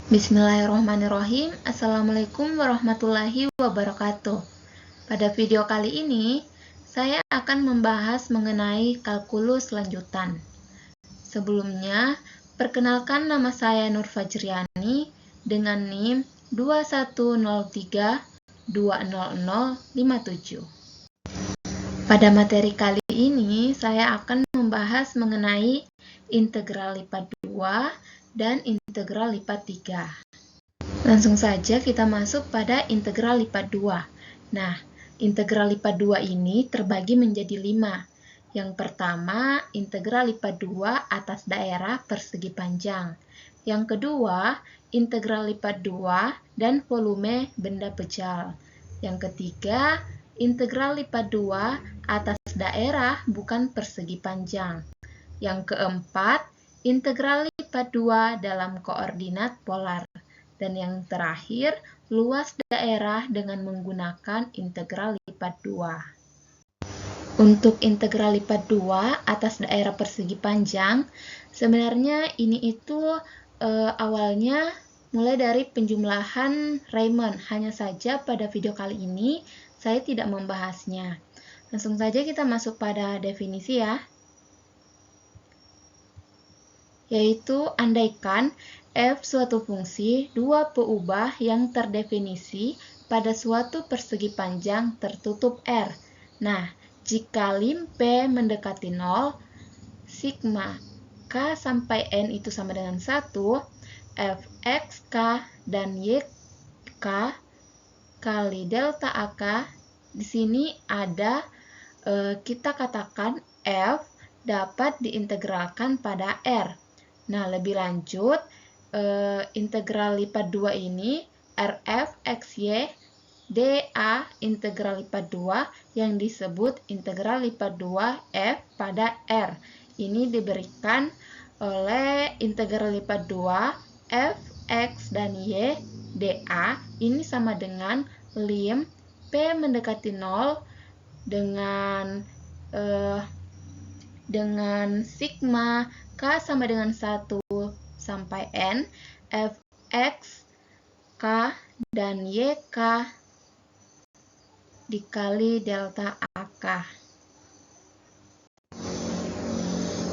Bismillahirrahmanirrahim. Assalamualaikum warahmatullahi wabarakatuh. Pada video kali ini, saya akan membahas mengenai kalkulus lanjutan. Sebelumnya, perkenalkan nama saya Nur Fajriani dengan NIM 2103200057. Pada materi kali ini, saya akan membahas mengenai integral lipat 2 dan integral lipat 3. Langsung saja kita masuk pada integral lipat 2. Nah, integral lipat 2 ini terbagi menjadi 5. Yang pertama, integral lipat 2 atas daerah persegi panjang. Yang kedua, integral lipat 2 dan volume benda pejal. Yang ketiga, integral lipat 2 atas daerah bukan persegi panjang. Yang keempat, integral lipat 2 dalam koordinat polar. Dan yang terakhir, luas daerah dengan menggunakan integral lipat 2. Untuk integral lipat 2 atas daerah persegi panjang, sebenarnya ini itu awalnya mulai dari penjumlahan Riemann. Hanya saja pada video kali ini, saya tidak membahasnya. Langsung saja kita masuk pada definisi ya. Yaitu andaikan f suatu fungsi 2 peubah yang terdefinisi pada suatu persegi panjang tertutup R. Nah, jika lim P mendekati 0, sigma K sampai N itu sama dengan 1, fx K dan y K kali delta AK, di sini ada kita katakan f dapat diintegralkan pada R. Nah, lebih lanjut, integral lipat 2 ini RF XY dA integral lipat 2 yang disebut integral lipat 2 F pada R. Ini diberikan oleh integral lipat 2 F, X, dan Y dA ini sama dengan lim P mendekati 0 dengan sigma K sama dengan 1 sampai N, Fx K dan YK dikali delta AK.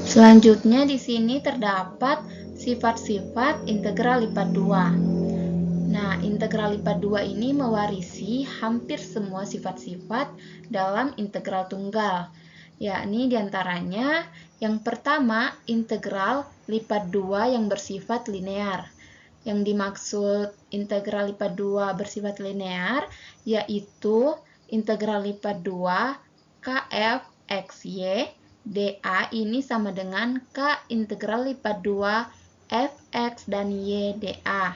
Selanjutnya di sini terdapat sifat-sifat integral lipat 2. Nah, integral lipat 2 ini mewarisi hampir semua sifat-sifat dalam integral tunggal. Yakni diantaranya yang pertama, integral lipat 2 yang bersifat linear. Yang dimaksud integral lipat 2 bersifat linear yaitu integral lipat 2 Kf XY dA ini sama dengan K integral lipat 2 Fx dan Y dA,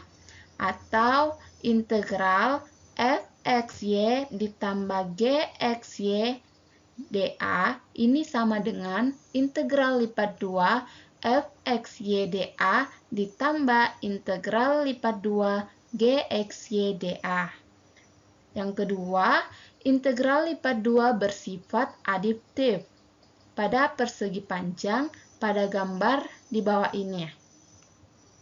atau integral Fxy ditambah Gxy dA ini sama dengan integral lipat 2 Fxy dA ditambah integral lipat 2 Gxy dA. Yang kedua, integral lipat 2 bersifat additif pada persegi panjang pada gambar di bawah ini.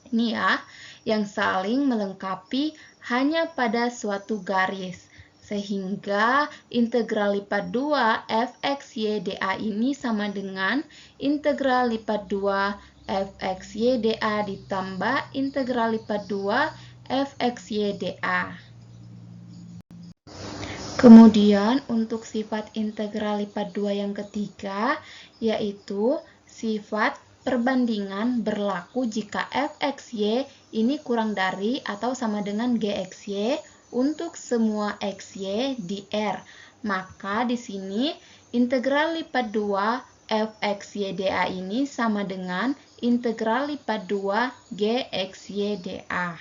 Ini ya, yang saling melengkapi hanya pada suatu garis. Sehingga integral lipat 2 Fxy dA ini sama dengan integral lipat 2 Fxy dA ditambah integral lipat 2 Fxy dA. Kemudian untuk sifat integral lipat 2 yang ketiga, yaitu sifat perbandingan berlaku jika Fxy ini kurang dari atau sama dengan Gxy untuk semua xy di R. Maka di sini integral lipat 2 Fxy dA ini sama dengan integral lipat 2 Gxy dA.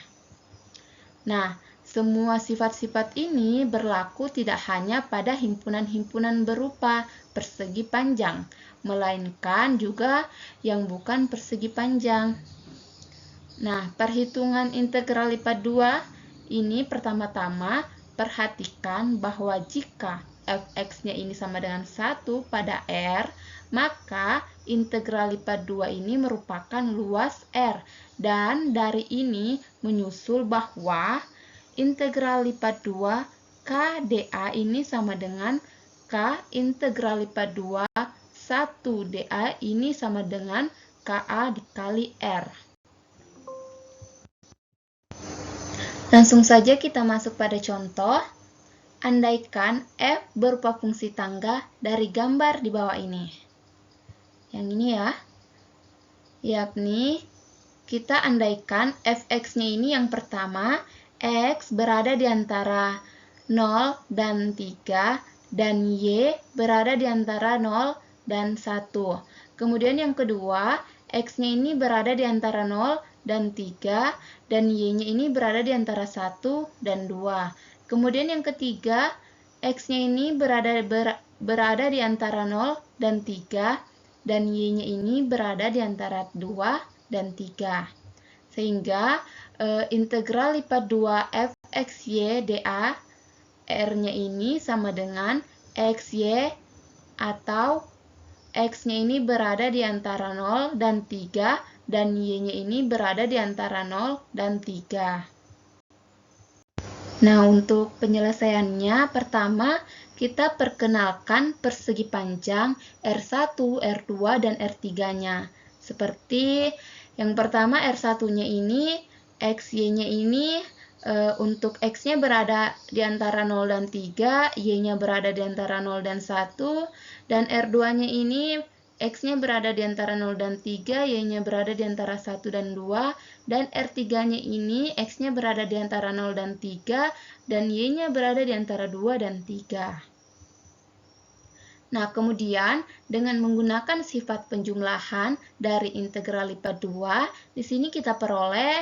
Nah, semua sifat-sifat ini berlaku tidak hanya pada himpunan-himpunan berupa persegi panjang, melainkan juga yang bukan persegi panjang. Nah, perhitungan integral lipat 2 ini pertama-tama perhatikan bahwa jika fx-nya ini sama dengan 1 pada R, maka integral lipat 2 ini merupakan luas R. Dan dari ini menyusul bahwa integral lipat 2 K dA ini sama dengan K integral lipat 2 1 dA ini sama dengan KA dikali R. Langsung saja kita masuk pada contoh. Andaikan F berupa fungsi tangga dari gambar di bawah ini. Yang ini ya. Yakni kita andaikan fx-nya ini yang pertama, x berada di antara 0 dan 3 dan y berada di antara 0 dan 1. Kemudian yang kedua, x-nya ini berada di antara 0 dan 3 dan y-nya ini berada di antara 1 dan 2. Kemudian yang ketiga, x-nya ini berada di antara 0 dan 3 dan y-nya ini berada di antara 2 dan 3. Sehingga integral lipat 2 fxy dA R-nya ini sama dengan xy atau x-nya ini berada di antara 0 dan 3 dan y-nya ini berada di antara 0 dan 3. Nah, untuk penyelesaiannya, pertama kita perkenalkan persegi panjang R1, R2, dan R3-nya. Seperti yang pertama R1-nya ini, XY-nya ini untuk X-nya berada di antara 0 dan 3, Y-nya berada di antara 0 dan 1, dan R2-nya ini X-nya berada di antara 0 dan 3, Y-nya berada di antara 1 dan 2, dan R3-nya ini X-nya berada di antara 0 dan 3, dan Y-nya berada di antara 2 dan 3. Nah, kemudian dengan menggunakan sifat penjumlahan dari integral lipat 2, di sini kita peroleh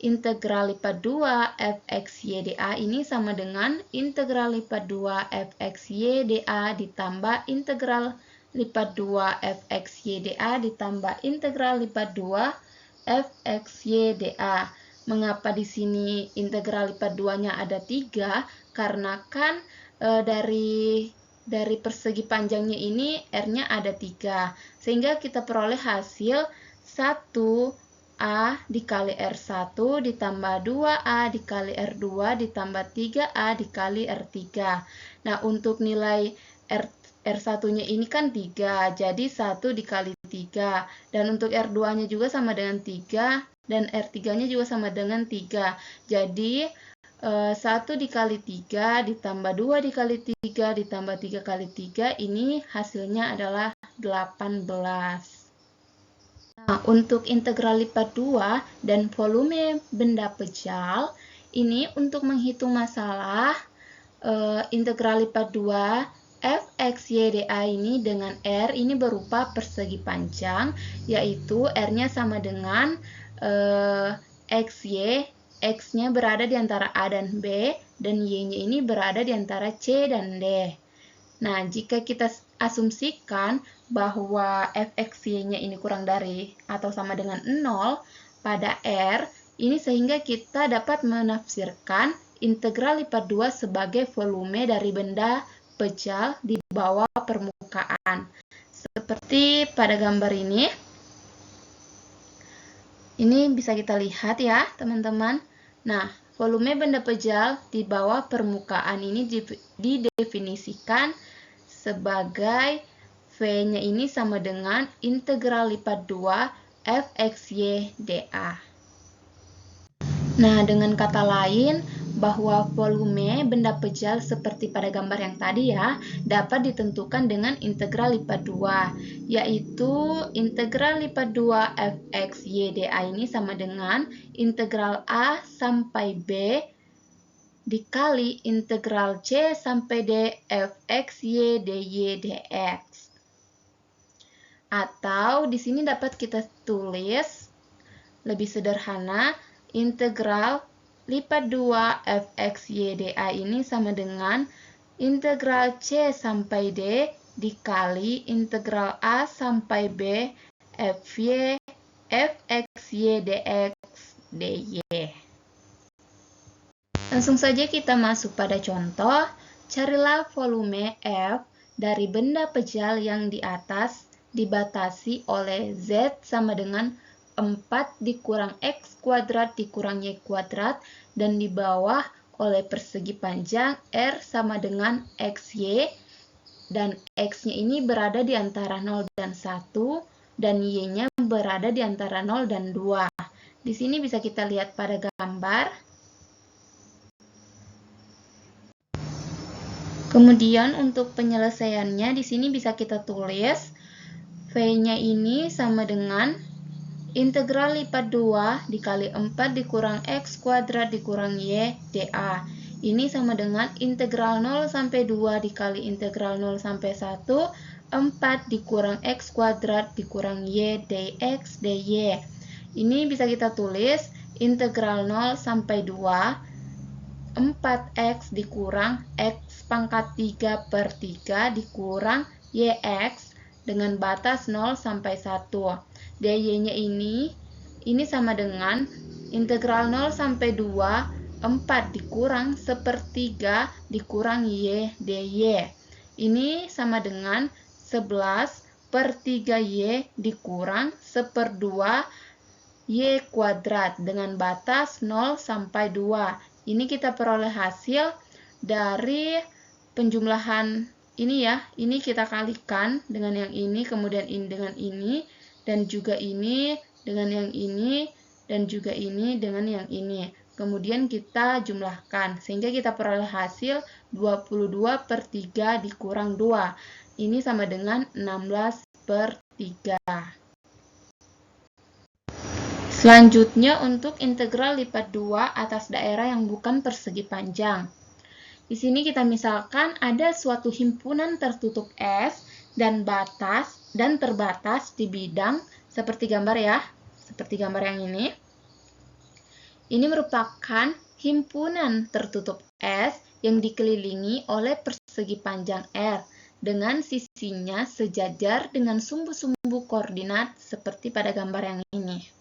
integral lipat 2 fxy dA ini sama dengan integral lipat 2 fxy dA ditambah integral lipat 2 fxy dA ditambah integral lipat 2 fxy dA. Mengapa di sini integral lipat 2-nya ada 3? Karena kan dari persegi panjangnya ini R-nya ada 3. Sehingga kita peroleh hasil 1A dikali R1 ditambah 2A dikali R2 ditambah 3A dikali R3. Nah, untuk nilai R1-nya ini kan 3, jadi 1 dikali 3. Dan untuk R2-nya juga sama dengan 3, dan R3-nya juga sama dengan 3. Jadi, 1 dikali 3 ditambah 2 dikali 3 ditambah 3 kali 3, ini hasilnya adalah 18. Nah, untuk integral lipat 2 dan volume benda pejal, ini untuk menghitung masalah integral lipat 2 fxy dA ini dengan R ini berupa persegi panjang, yaitu R-nya sama dengan xy, X-nya berada di antara A dan B, dan Y-nya ini berada di antara C dan D. Nah, jika kita asumsikan bahwa fxy-nya ini kurang dari atau sama dengan 0 pada R, ini sehingga kita dapat menafsirkan integral lipat 2 sebagai volume dari benda pejal di bawah permukaan. Seperti pada gambar ini. Ini bisa kita lihat ya, teman-teman. Nah, volume benda pejal di bawah permukaan ini didefinisikan sebagai V-nya ini sama dengan integral lipat 2 fxy dA. Nah, dengan kata lain, bahwa volume benda pejal seperti pada gambar yang tadi ya, dapat ditentukan dengan integral lipat 2, yaitu integral lipat 2 fxy dA ini sama dengan integral A sampai B dikali integral C sampai D fxy dy dx. Atau di sini dapat kita tulis lebih sederhana, integral lipat 2 fxy dA ini sama dengan integral C sampai D dikali integral A sampai B fxy dx dy. Langsung saja kita masuk pada contoh. Carilah volume F dari benda pejal yang di atas dibatasi oleh Z sama dengan 4 dikurang X kuadrat dikurang Y kuadrat, dan di bawah oleh persegi panjang R sama dengan XY, dan X-nya ini berada di antara 0 dan 1, dan Y-nya berada di antara 0 dan 2. Di sini bisa kita lihat pada gambar. Kemudian untuk penyelesaiannya di sini bisa kita tulis V-nya ini sama dengan integral lipat 2 dikali 4 dikurang X kuadrat dikurang Y dA. Ini sama dengan integral 0 sampai 2 dikali integral 0 sampai 1, 4 dikurang X kuadrat dikurang Y dx dy. Ini bisa kita tulis integral 0 sampai 2, 4x dikurang x pangkat 3 per 3 dikurang yx dengan batas 0 sampai 1. dy-nya ini sama dengan integral 0 sampai 2, 4 dikurang sepertiga dikurang y dy. Ini sama dengan 11 per 3y dikurang 1/2 y kuadrat dengan batas 0 sampai 2. Ini kita peroleh hasil dari penjumlahan ini ya. Ini kita kalikan dengan yang ini, kemudian ini dengan ini, dan juga ini dengan yang ini, dan juga ini dengan yang ini. Kemudian kita jumlahkan, sehingga kita peroleh hasil 22 per 3 dikurang 2. Ini sama dengan 16 per 3. Selanjutnya untuk integral lipat 2 atas daerah yang bukan persegi panjang. Di sini kita misalkan ada suatu himpunan tertutup S dan terbatas di bidang seperti gambar ya, seperti gambar yang ini. Ini merupakan himpunan tertutup S yang dikelilingi oleh persegi panjang R dengan sisinya sejajar dengan sumbu-sumbu koordinat seperti pada gambar yang ini.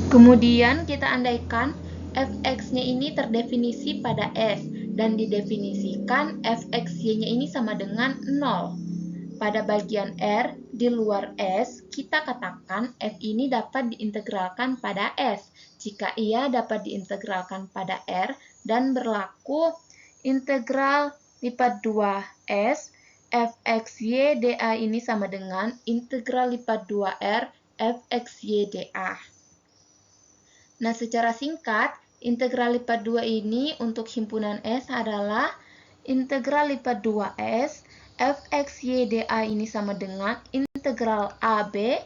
Kemudian kita andaikan fx-nya ini terdefinisi pada S dan didefinisikan fxy-nya ini sama dengan 0. Pada bagian R di luar S, kita katakan f ini dapat diintegralkan pada S jika ia dapat diintegralkan pada R dan berlaku integral lipat 2S fxy dA ini sama dengan integral lipat 2R fxy dA. Nah, secara singkat, integral lipat 2 ini untuk himpunan S adalah integral lipat 2S fxy dA ini sama dengan integral AB,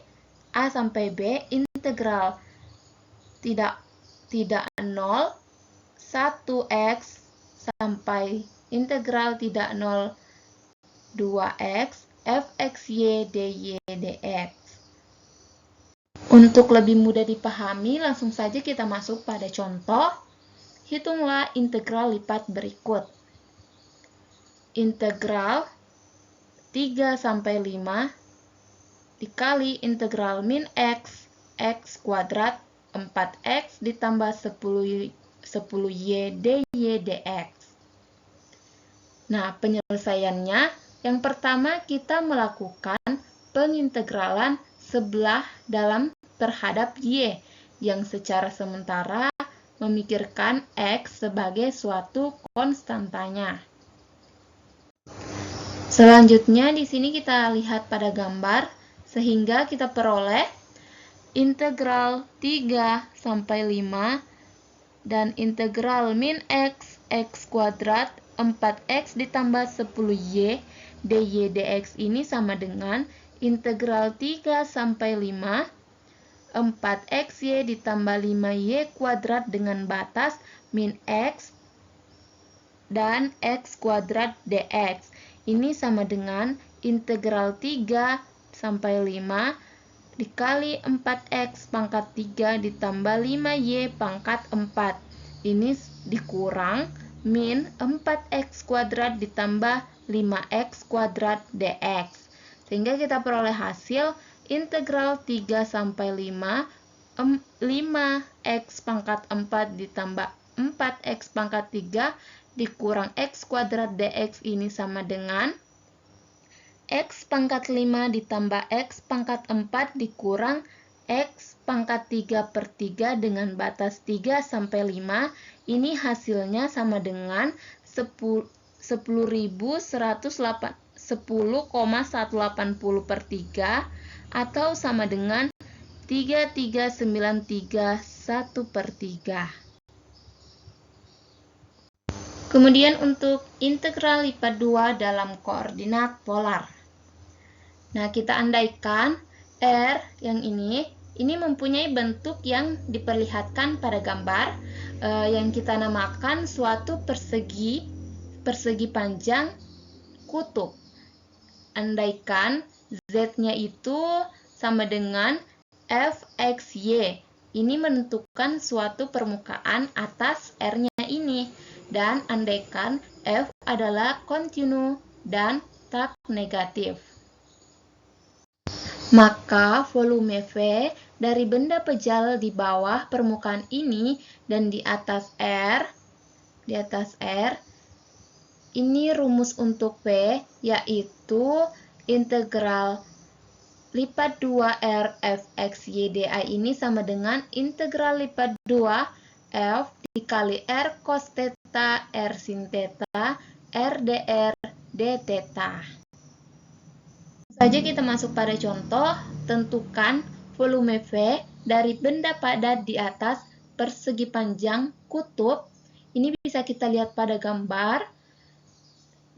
A sampai B, integral tidak 0, 1x sampai integral tidak 0, 2x fxy dy dx. Untuk lebih mudah dipahami, langsung saja kita masuk pada contoh. Hitunglah integral lipat berikut. Integral 3 sampai 5 dikali integral min x, x kuadrat 4x ditambah 10y dy dx. Nah, penyelesaiannya, yang pertama kita melakukan pengintegralan sebelah dalam terhadap y yang secara sementara memikirkan x sebagai suatu konstantanya. Selanjutnya di sini kita lihat pada gambar sehingga kita peroleh integral 3 sampai 5 dan integral min x, x kuadrat 4x ditambah 10y dy dx ini sama dengan integral 3 sampai 5 4xy ditambah 5y kuadrat dengan batas min x dan x kuadrat dx. Ini sama dengan integral 3 sampai 5 dikali 4x pangkat 3 ditambah 5y pangkat 4. Ini dikurang min 4x kuadrat ditambah 5x kuadrat dx. Sehingga kita peroleh hasil integral 3 sampai 5, 5x pangkat 4 ditambah 4x pangkat 3 dikurang x kuadrat dx ini sama dengan X pangkat 5 ditambah X pangkat 4 dikurang X pangkat 3/3 dengan batas 3 sampai 5, ini hasilnya sama dengan 10.180/3 atau sama dengan 33931/3. Kemudian untuk integral lipat 2 dalam koordinat polar. Nah, kita andaikan R yang ini mempunyai bentuk yang diperlihatkan pada gambar yang kita namakan suatu persegi panjang kutub. Andaikan Z-nya itu sama dengan Fxy. Ini menentukan suatu permukaan atas R-nya ini. Dan andaikan F adalah kontinu dan tak negatif. Maka volume V dari benda pejal di bawah permukaan ini dan di atas R, ini rumus untuk V yaitu integral lipat 2 R Fxy dA ini sama dengan integral lipat 2 F dikali R cos theta R sin theta R dr d theta. Saja kita masuk pada contoh, tentukan volume V dari benda padat di atas persegi panjang kutub. Ini bisa kita lihat pada gambar,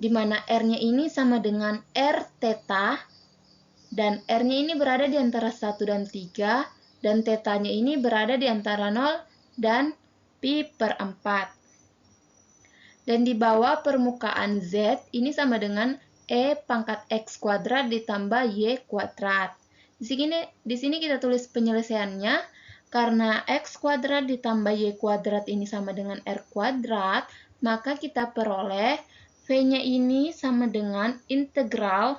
di mana R-nya ini sama dengan R theta, dan R-nya ini berada di antara 1 dan 3, dan theta-nya ini berada di antara 0 dan pi/4. Dan di bawah permukaan Z ini sama dengan E pangkat X kuadrat ditambah Y kuadrat. Di sini kita tulis penyelesaiannya, karena X kuadrat ditambah Y kuadrat ini sama dengan R kuadrat, maka kita peroleh V-nya ini sama dengan integral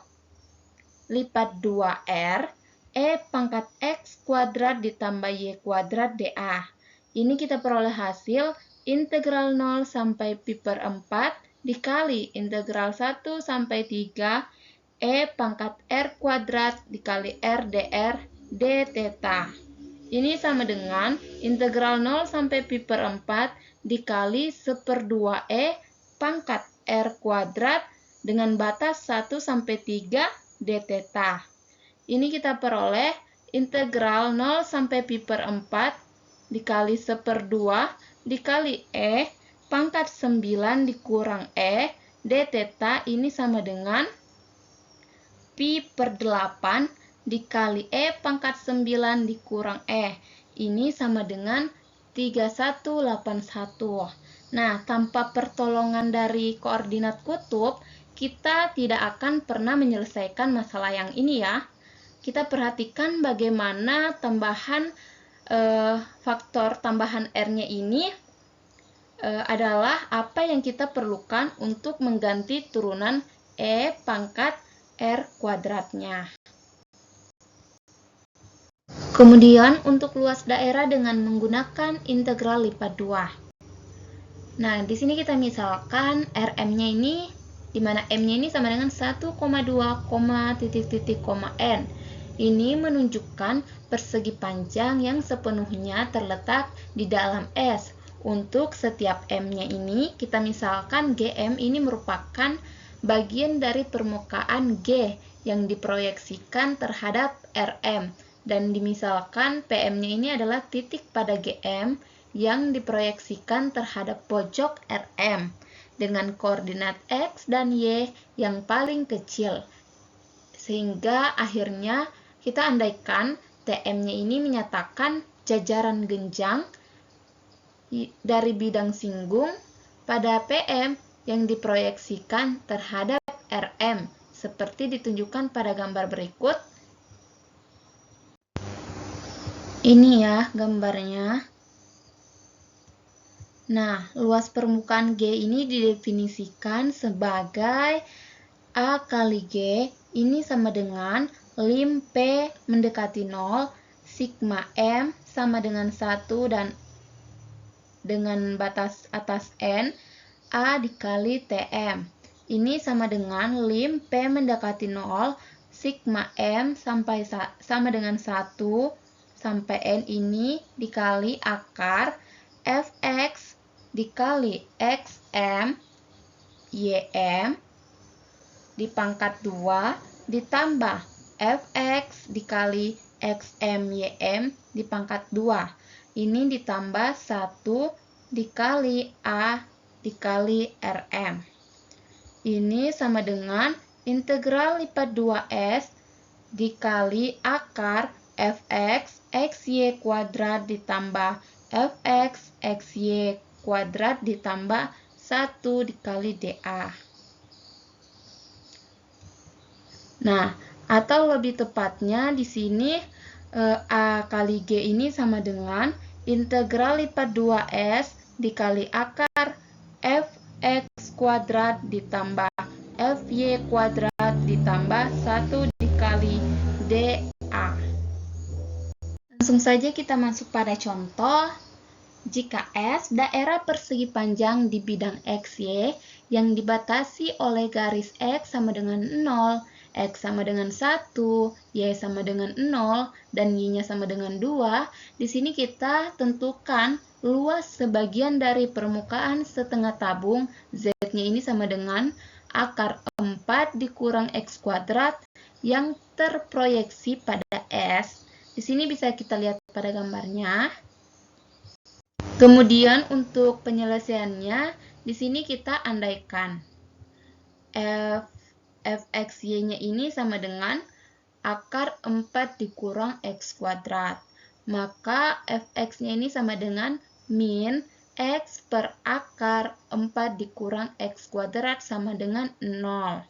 lipat 2R E pangkat X kuadrat ditambah Y kuadrat dA. Ini kita peroleh hasil integral 0 sampai pi/4 dikali integral 1 sampai 3 E pangkat R kuadrat dikali R dr d theta. Ini sama dengan integral 0 sampai pi/4 dikali 1/2 E pangkat R kuadrat dengan batas 1 sampai 3 d theta. Ini kita peroleh integral 0 sampai pi/4 dikali 1/2 dikali E pangkat 9 dikurang E d theta ini sama dengan pi/8 dikali E pangkat 9 dikurang E. Ini sama dengan 3181. Nah, tanpa pertolongan dari koordinat kutub, kita tidak akan pernah menyelesaikan masalah yang ini ya. Kita perhatikan bagaimana faktor tambahan R-nya ini adalah apa yang kita perlukan untuk mengganti turunan E pangkat R kuadratnya. Kemudian untuk luas daerah dengan menggunakan integral lipat 2. Nah, di sini kita misalkan Rm-nya ini, di mana M-nya ini sama dengan 1,2, N. Ini menunjukkan persegi panjang yang sepenuhnya terletak di dalam S. Untuk setiap M-nya ini, kita misalkan GM ini merupakan bagian dari permukaan G yang diproyeksikan terhadap RM. Dan dimisalkan PM-nya ini adalah titik pada GM yang diproyeksikan terhadap pojok RM dengan koordinat X dan Y yang paling kecil. Sehingga akhirnya kita andaikan TM-nya ini menyatakan jajaran genjang dari bidang singgung pada PM yang diproyeksikan terhadap RM, seperti ditunjukkan pada gambar berikut. Ini ya gambarnya. Nah, luas permukaan G ini didefinisikan sebagai A kali G ini sama dengan lim P mendekati 0, sigma M sama dengan 1 dan dengan batas atas N, A dikali TM. Ini sama dengan lim P mendekati 0, sigma M sama dengan 1 sampai N ini dikali akar Fx dikali Xm Ym di pangkat 2 ditambah Fx dikali Xm Ym di pangkat 2. Ini ditambah 1 dikali A dikali Rm. Ini sama dengan integral lipat 2S dikali akar Fx xy kuadrat ditambah Fx xy kuadrat ditambah 1 dikali dA. Nah, atau lebih tepatnya di sini A kali G ini sama dengan integral lipat 2S dikali akar Fx kuadrat ditambah Fy kuadrat ditambah 1 dikali dA. Langsung saja kita masuk pada contoh. Jika S daerah persegi panjang di bidang XY yang dibatasi oleh garis X sama dengan 0, X sama dengan 1, Y sama dengan 0, dan Y-nya sama dengan 2, di sini kita tentukan luas sebagian dari permukaan setengah tabung, Z-nya ini sama dengan akar 4 dikurang X kuadrat yang terproyeksi pada S. Di sini bisa kita lihat pada gambarnya. Kemudian untuk penyelesaiannya, di sini kita andaikan Fxy-nya ini sama dengan akar 4 dikurang X kuadrat. Maka Fx-nya ini sama dengan min X per akar 4 dikurang X kuadrat sama dengan 0.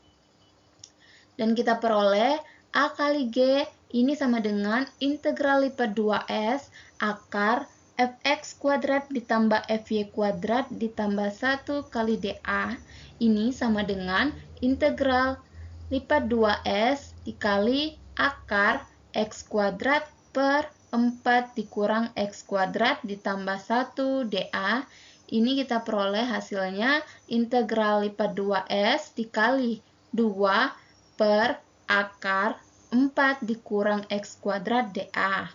Dan kita peroleh A kali G ini sama dengan integral lipat 2S akar Fx kuadrat ditambah Fy kuadrat ditambah 1 kali dA. Ini sama dengan integral lipat 2S dikali akar X kuadrat per 4 dikurang X kuadrat ditambah 1 dA. Ini kita peroleh hasilnya integral lipat 2S dikali 2 per akar 4 dikurang X kuadrat dA.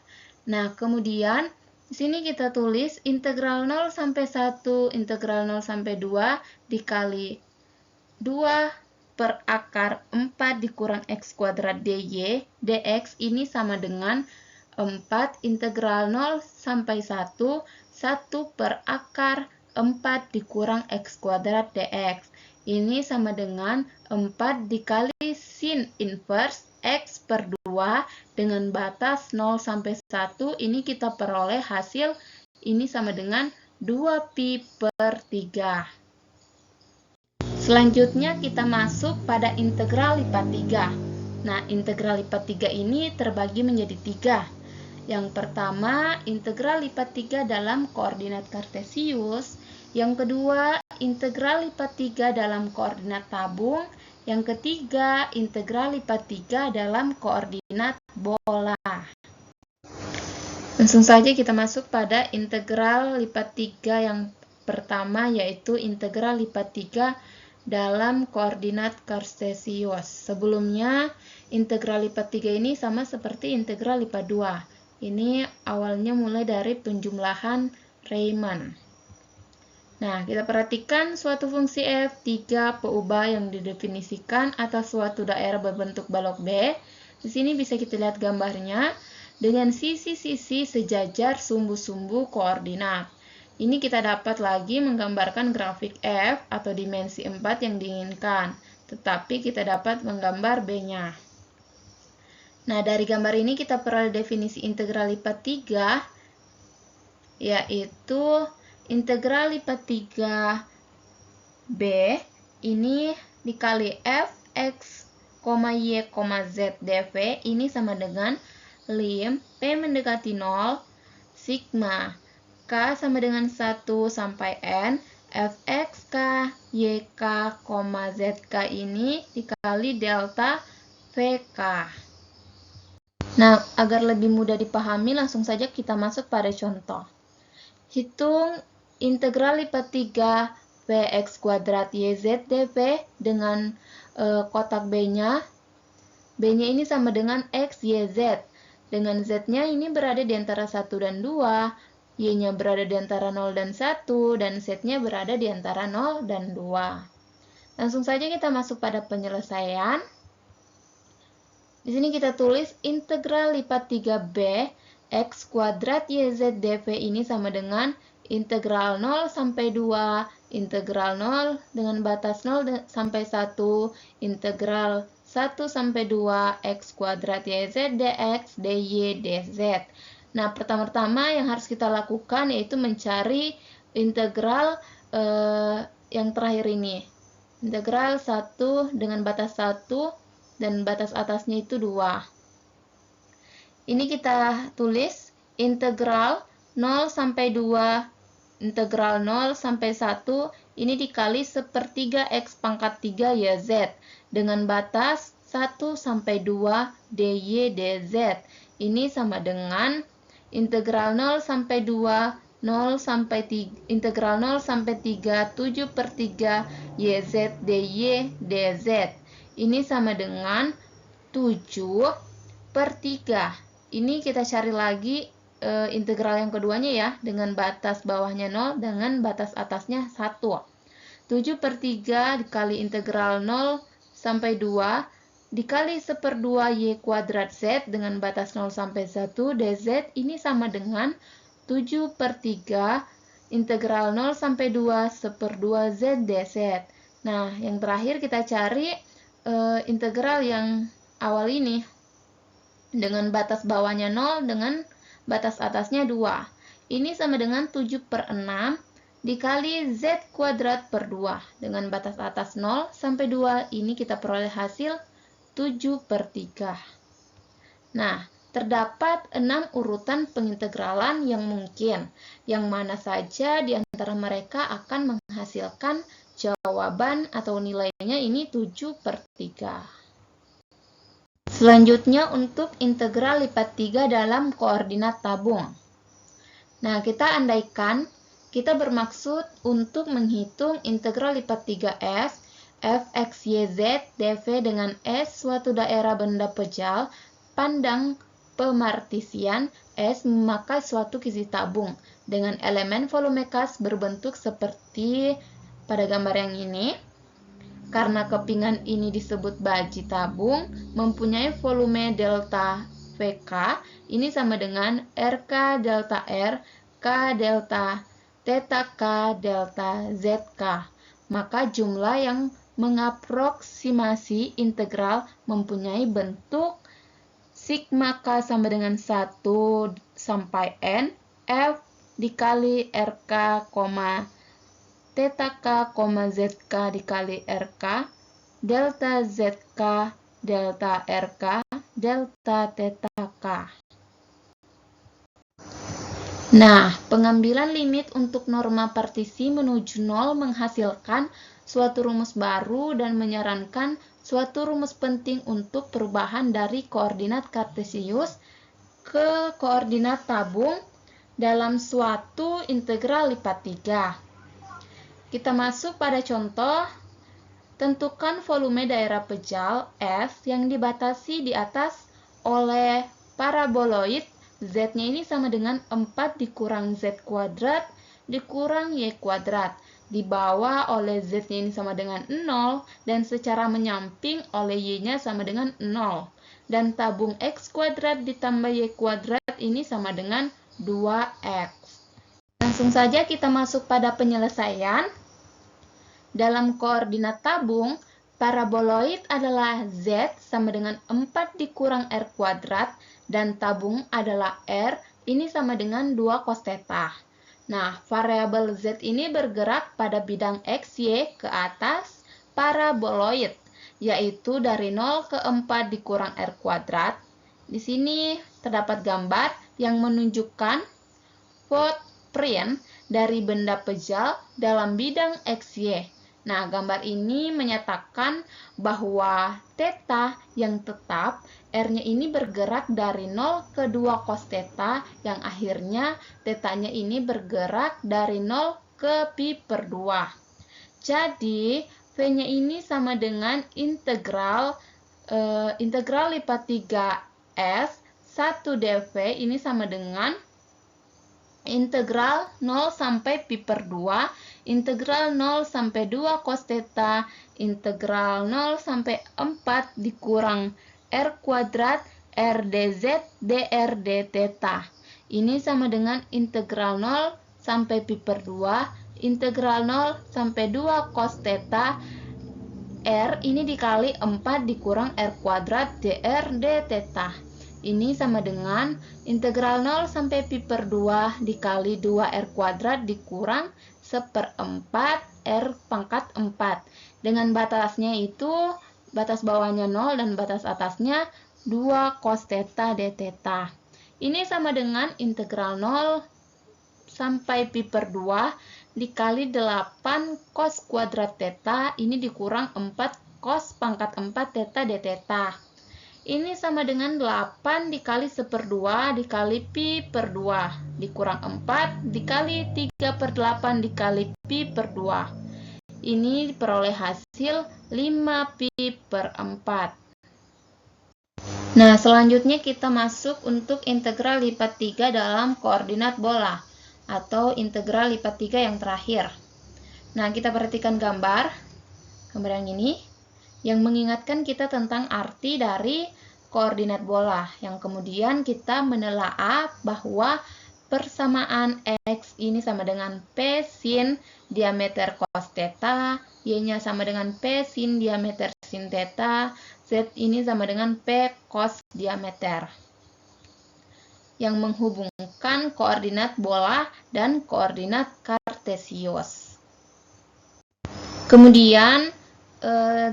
Nah, kemudian di sini kita tulis integral 0 sampai 1, integral 0 sampai 2 dikali 2 per akar 4 dikurang X kuadrat dy, dx ini sama dengan 4 integral 0 sampai 1, 1 per akar 4 dikurang X kuadrat dx. Ini sama dengan 4 dikali sin inverse X per 2 dengan batas 0 sampai 1, ini kita peroleh hasil ini sama dengan 2pi per 3. Selanjutnya kita masuk pada integral lipat 3. Nah, integral lipat 3 ini terbagi menjadi 3. Yang pertama, integral lipat 3 dalam koordinat kartesius. Yang kedua, integral lipat 3 dalam koordinat tabung. Yang ketiga, integral lipat 3 dalam koordinat bola. Langsung saja kita masuk pada integral lipat 3 yang pertama, yaitu integral lipat 3 dalam koordinat kartesius. Sebelumnya, integral lipat 3 ini sama seperti integral lipat 2. Ini awalnya mulai dari penjumlahan Riemann. Nah, kita perhatikan suatu fungsi f 3 peubah yang didefinisikan atas suatu daerah berbentuk balok B. Di sini bisa kita lihat gambarnya dengan sisi-sisi sejajar sumbu-sumbu koordinat. Ini kita dapat lagi menggambarkan grafik f atau dimensi 4 yang diinginkan, tetapi kita dapat menggambar B-nya. Nah, dari gambar ini kita peroleh definisi integral lipat 3, yaitu integral lipat 3b ini dikali fx, y, z dv ini sama dengan lim p mendekati 0 sigma k sama dengan 1 sampai n fx k, yk, zk ini dikali delta vk. Nah, agar lebih mudah dipahami, langsung saja kita masuk pada contoh. Hitung integral lipat 3 v dv x kuadrat YZ dv dengan kotak B-nya. B-nya ini sama dengan X, Y, Z. Dengan Z-nya ini berada di antara 1 dan 2, Y-nya berada di antara 0 dan 1, dan Z-nya berada di antara 0 dan 2. Langsung saja kita masuk pada penyelesaian. Di sini kita tulis integral lipat 3B X kuadrat YZ dv ini sama dengan integral 0 sampai 2, integral 0 dengan batas 0 sampai 1, integral 1 sampai 2 X kuadrat YZ dx dy dz. Nah, pertama-tama yang harus kita lakukan yaitu mencari integral yang terakhir ini. Integral 1 dengan batas 1 dan batas atasnya itu 2. Ini kita tulis integral 0 sampai 2, integral 0 sampai 1, ini dikali sepertiga X pangkat 3 YZ, dengan batas 1 sampai 2 dy dz. Ini sama dengan integral 0 sampai 2, 0 sampai 3, integral 0 sampai 3, 7 per 3 YZ dy dz. Ini sama dengan 7 per 3. Ini kita cari lagi integral yang keduanya ya, dengan batas bawahnya 0, dengan batas atasnya 1. 7 per 3 dikali integral 0 sampai 2, dikali 1/2 Y kuadrat Z dengan batas 0 sampai 1 dz, ini sama dengan 7 per 3 integral 0 sampai 2 1/2 Z dz. Nah, yang terakhir kita cari integral yang awal ini, dengan batas bawahnya 0, dengan batas atasnya 2. Ini sama dengan 7 per 6 dikali Z kuadrat per 2. Dengan batas atas 0 sampai 2, ini kita peroleh hasil 7 per 3. Nah, terdapat 6 urutan pengintegralan yang mungkin. Yang mana saja di antara mereka akan menghasilkan jawaban atau nilainya ini 7 per 3. Selanjutnya untuk integral lipat 3 dalam koordinat tabung. Nah, kita andaikan kita bermaksud untuk menghitung integral lipat 3S fxyz dv dengan S suatu daerah benda pejal pandang pemartisian S memakai suatu kisi tabung dengan elemen volume kas berbentuk seperti pada gambar yang ini. Karena kepingan ini disebut baji tabung, mempunyai volume delta VK, ini sama dengan RK delta R, K delta theta K delta ZK. Maka jumlah yang mengaproksimasi integral mempunyai bentuk sigma K sama dengan 1 sampai N, F dikali RK, theta K, ZK dikali RK, delta ZK, delta RK, delta theta K. Nah, pengambilan limit untuk norma partisi menuju 0 menghasilkan suatu rumus baru dan menyarankan suatu rumus penting untuk perubahan dari koordinat kartesius ke koordinat tabung dalam suatu integral lipat 3. Kita masuk pada contoh, tentukan volume daerah pejal S yang dibatasi di atas oleh paraboloid, Z-nya ini sama dengan 4 dikurang Z kuadrat dikurang Y kuadrat, di bawah oleh Z-nya ini sama dengan 0, dan secara menyamping oleh Y-nya sama dengan 0. Dan tabung X kuadrat ditambah Y kuadrat ini sama dengan 2X. Langsung saja kita masuk pada penyelesaian. Dalam koordinat tabung, paraboloid adalah Z sama dengan 4 dikurang R kuadrat, dan tabung adalah R, ini sama dengan 2 cos theta. Nah, variabel Z ini bergerak pada bidang X, Y ke atas paraboloid, yaitu dari 0 ke 4 dikurang R kuadrat. Di sini terdapat gambar yang menunjukkan footprint dari benda pejal dalam bidang X, Y. Nah, gambar ini menyatakan bahwa theta yang tetap, R-nya ini bergerak dari 0 ke 2 cos theta, yang akhirnya theta-nya ini bergerak dari 0 ke pi per 2. Jadi, V-nya ini sama dengan integral lipat 3S 1 dV ini sama dengan integral 0 sampai pi per 2, integral 0 sampai 2 cos theta, integral 0 sampai 4 dikurang R kuadrat R dz dr d theta. Ini sama dengan integral 0 sampai pi per 2, integral 0 sampai 2 cos theta, R ini dikali 4 dikurang R kuadrat dr d theta. Ini sama dengan integral 0 sampai pi per 2 dikali 2R kuadrat dikurang 1/4 R pangkat 4. Dengan batasnya itu, batas bawahnya 0 dan batas atasnya 2 cos theta d theta. Ini sama dengan integral 0 sampai pi per 2 dikali 8 cos kuadrat theta, ini dikurang 4 cos pangkat 4 theta d theta. Ini sama dengan 8 dikali 1/2 dikali pi per 2 dikurang 4 dikali 3/8 dikali pi per 2. Ini diperoleh hasil 5 pi per 4. Nah, selanjutnya kita masuk untuk integral lipat 3 dalam koordinat bola atau integral lipat 3 yang terakhir. Nah, kita perhatikan gambar yang ini yang mengingatkan kita tentang arti dari koordinat bola, yang kemudian kita menelaah bahwa persamaan X ini sama dengan P sin diameter cos theta, Y-nya sama dengan P sin diameter sin theta, Z ini sama dengan P cos diameter, yang menghubungkan koordinat bola dan koordinat kartesius. Kemudian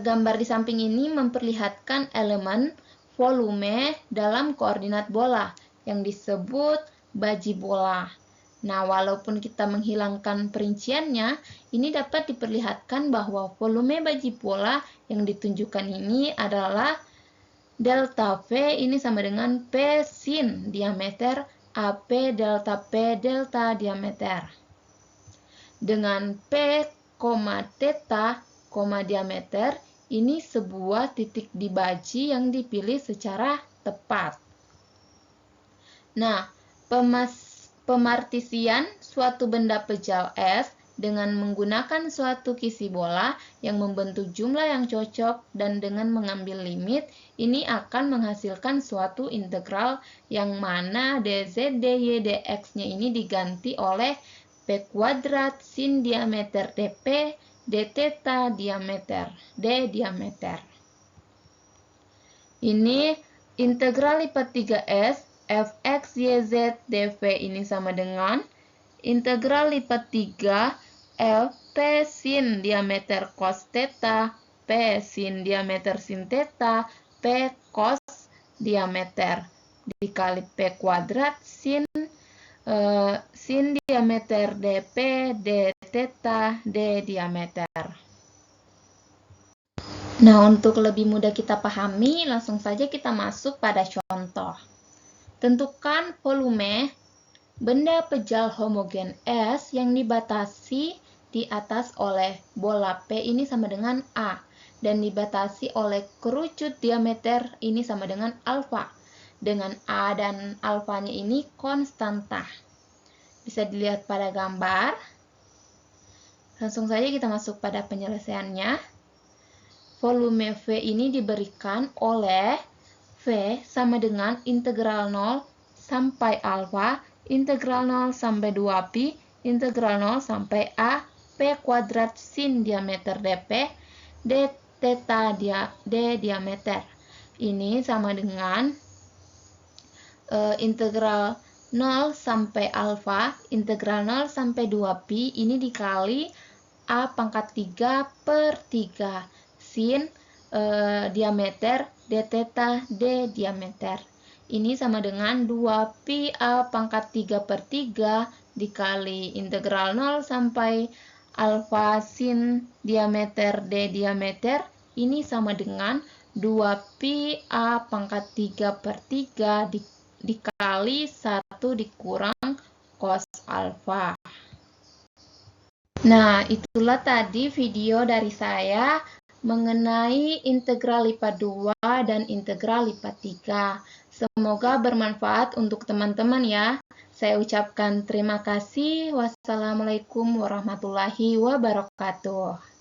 gambar di samping ini memperlihatkan elemen volume dalam koordinat bola yang disebut baji bola. Nah, walaupun kita menghilangkan perinciannya, ini dapat diperlihatkan bahwa volume baji bola yang ditunjukkan ini adalah delta V ini sama dengan P sin diameter AP delta P delta diameter. Dengan P, theta, diameter, ini sebuah titik di baji yang dipilih secara tepat. Nah, pemartisian suatu benda pejal S dengan menggunakan suatu kisi bola yang membentuk jumlah yang cocok dan dengan mengambil limit, ini akan menghasilkan suatu integral yang mana dz, dy, dx-nya ini diganti oleh P kuadrat sin diameter dp d theta diameter d diameter. Ini integral lipat 3S fx yz dv ini sama dengan integral lipat 3 L P sin diameter cos theta P sin diameter sin theta P cos diameter dikali P kuadrat sin diameter dp d theta d diameter. Nah, untuk lebih mudah kita pahami, langsung saja kita masuk pada contoh. Tentukan volume benda pejal homogen S yang dibatasi di atas oleh bola P ini sama dengan A dan dibatasi oleh kerucut diameter ini sama dengan alfa, dengan A dan alfanya ini konstanta. Bisa dilihat pada gambar. Langsung saja kita masuk pada penyelesaiannya. Volume V ini diberikan oleh V sama dengan integral 0 sampai alfa, integral 0 sampai 2pi, integral 0 sampai A, P kuadrat sin diameter dp, d theta d diameter. Ini sama dengan integral 0 sampai alfa, integral 0 sampai 2pi, ini dikali A pangkat 3/3 sin diameter d theta d diameter. Ini sama dengan 2pi A pangkat 3/3 dikali integral 0 sampai alfa sin diameter d diameter. Ini sama dengan 2pi A pangkat 3/3 dikali 1 dikurang cos alfa. Nah, itulah tadi video dari saya mengenai integral lipat 2 dan integral lipat 3. Semoga bermanfaat untuk teman-teman ya. Saya ucapkan terima kasih. Wassalamualaikum warahmatullahi wabarakatuh.